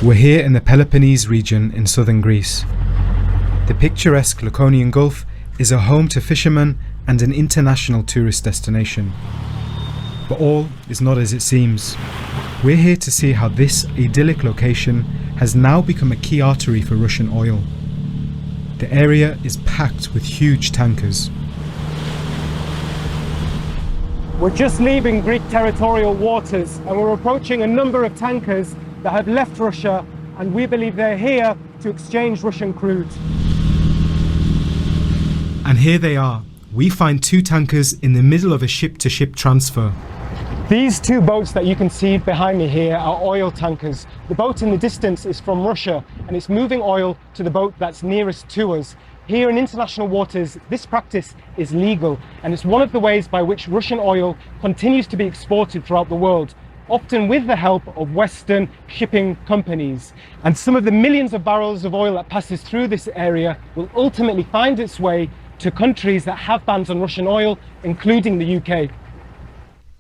We're here in the Peloponnese region in southern Greece. The picturesque Laconian Gulf is a home to fishermen and an international tourist destination. But all is not as it seems. We're here to see how this idyllic location has now become a key artery for Russian oil. The area is packed with huge tankers. We're just leaving Greek territorial waters and we're approaching a number of tankers that have left Russia, and we believe they're here to exchange Russian crude. And here they are. We find two tankers in the middle of a ship-to-ship transfer. These two boats that you can see behind me here are oil tankers. The boat in the distance is from Russia and it's moving oil to the boat that's nearest to us. Here in international waters, this practice is legal, and it's one of the ways by which Russian oil continues to be exported throughout the world, often with the help of Western shipping companies. And some of the millions of barrels of oil that passes through this area will ultimately find its way to countries that have bans on Russian oil, including the UK.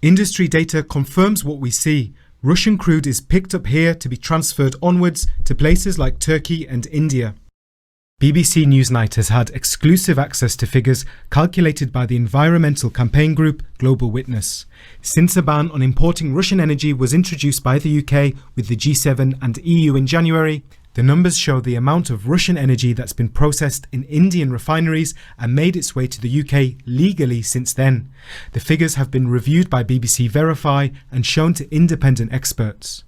Industry data confirms what we see. Russian crude is picked up here to be transferred onwards to places like Turkey and India. BBC Newsnight has had exclusive access to figures calculated by the environmental campaign group Global Witness. Since a ban on importing Russian energy was introduced by the UK with the G7 and EU in January, the numbers show the amount of Russian energy that's been processed in Indian refineries and made its way to the UK legally since then. The figures have been reviewed by BBC Verify and shown to independent experts.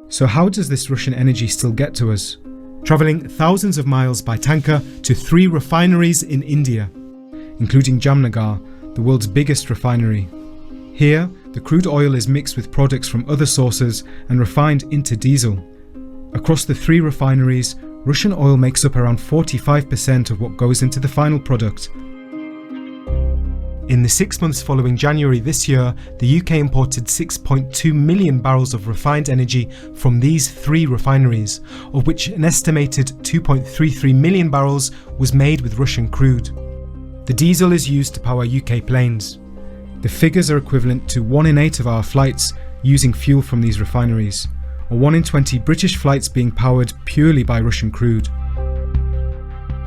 So how does this Russian energy still get to us? Travelling thousands of miles by tanker to 3 refineries in India, including Jamnagar, the world's biggest refinery. Here, the crude oil is mixed with products from other sources and refined into diesel. Across the 3 refineries, Russian oil makes up around 45% of what goes into the final product. In the 6 months following January this year, the UK imported 6.2 million barrels of refined energy from these 3 refineries, of which an estimated 2.33 million barrels was made with Russian crude. The diesel is used to power UK planes. The figures are equivalent to 1 in 8 of our flights using fuel from these refineries, or 1 in 20 British flights being powered purely by Russian crude.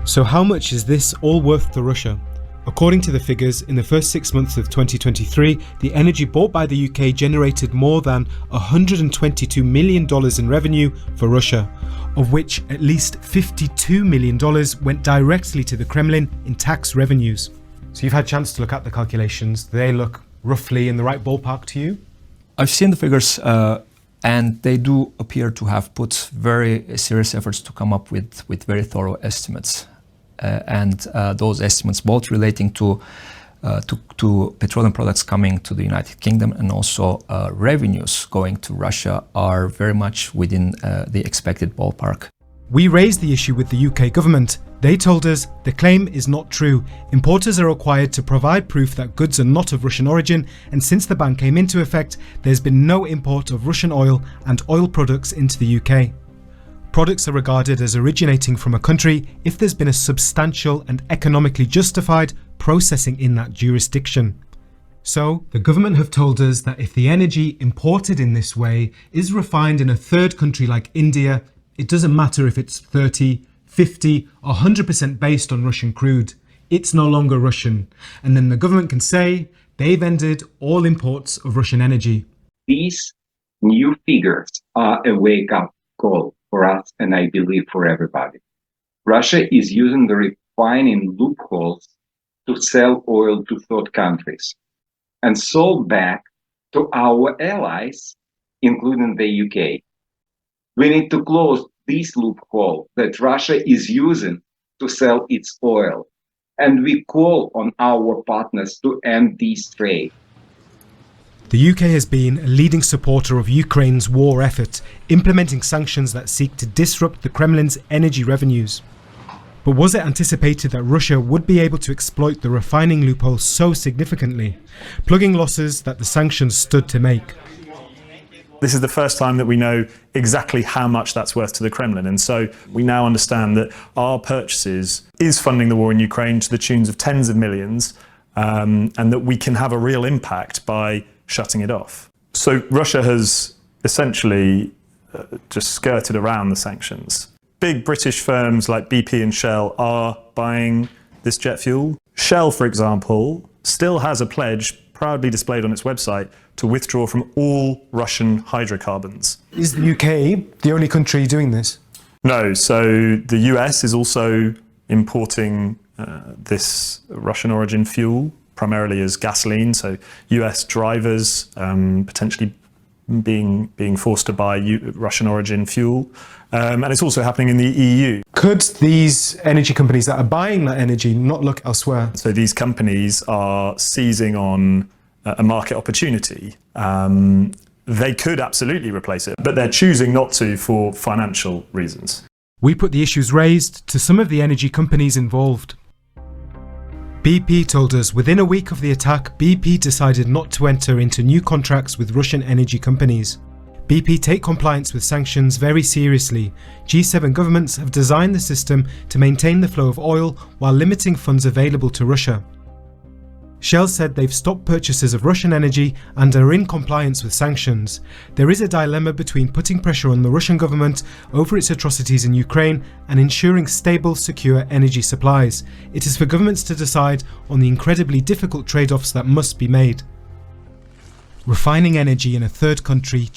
So how much is this all worth to Russia? According to the figures, in the first 6 months of 2023, the energy bought by the UK generated more than $122 million in revenue for Russia, of which at least $52 million went directly to the Kremlin in tax revenues. So you've had a chance to look at the calculations. Do they look roughly in the right ballpark to you? I've seen the figures and they do appear to have put very serious efforts to come up with very thorough estimates. And those estimates, both relating to petroleum products coming to the United Kingdom and also revenues going to Russia, are very much within the expected ballpark. We raised the issue with the UK government. They told us the claim is not true. Importers are required to provide proof that goods are not of Russian origin, and since the ban came into effect, there's been no import of Russian oil and oil products into the UK. Products are regarded as originating from a country if there's been a substantial and economically justified processing in that jurisdiction. So, the government have told us that if the energy imported in this way is refined in a third country like India, it doesn't matter if it's 30, 50 or 100% based on Russian crude. It's no longer Russian. And then the government can say they've ended all imports of Russian energy. These new figures are a wake-up call for us, and I believe for everybody. Russia is using the refining loopholes to sell oil to third countries and sold back to our allies, including the UK. We need to close this loophole that Russia is using to sell its oil, and we call on our partners to end this trade. The UK has been a leading supporter of Ukraine's war effort, implementing sanctions that seek to disrupt the Kremlin's energy revenues. But was it anticipated that Russia would be able to exploit the refining loophole so significantly, plugging losses that the sanctions stood to make? This is the first time that we know exactly how much that's worth to the Kremlin, and so we now understand that our purchases is funding the war in Ukraine to the tunes of tens of millions, and that we can have a real impact by shutting it off. So Russia has essentially just skirted around the sanctions. Big British firms like BP and Shell are buying this jet fuel. Shell, for example, still has a pledge proudly displayed on its website to withdraw from all Russian hydrocarbons. Is the UK the only country doing this? No, so the US is also importing this Russian origin fuel, primarily as gasoline. So US drivers potentially being forced to buy Russian origin fuel. And it's also happening in the EU. Could these energy companies that are buying that energy not look elsewhere? So these companies are seizing on a market opportunity. They could absolutely replace it, but they're choosing not to for financial reasons. We put the issues raised to some of the energy companies involved. BP told us within a week of the attack, BP decided not to enter into new contracts with Russian energy companies. BP take compliance with sanctions very seriously. G7 governments have designed the system to maintain the flow of oil while limiting funds available to Russia. Shell said they've stopped purchases of Russian energy and are in compliance with sanctions. There is a dilemma between putting pressure on the Russian government over its atrocities in Ukraine and ensuring stable, secure energy supplies. It is for governments to decide on the incredibly difficult trade-offs that must be made. Refining energy in a third country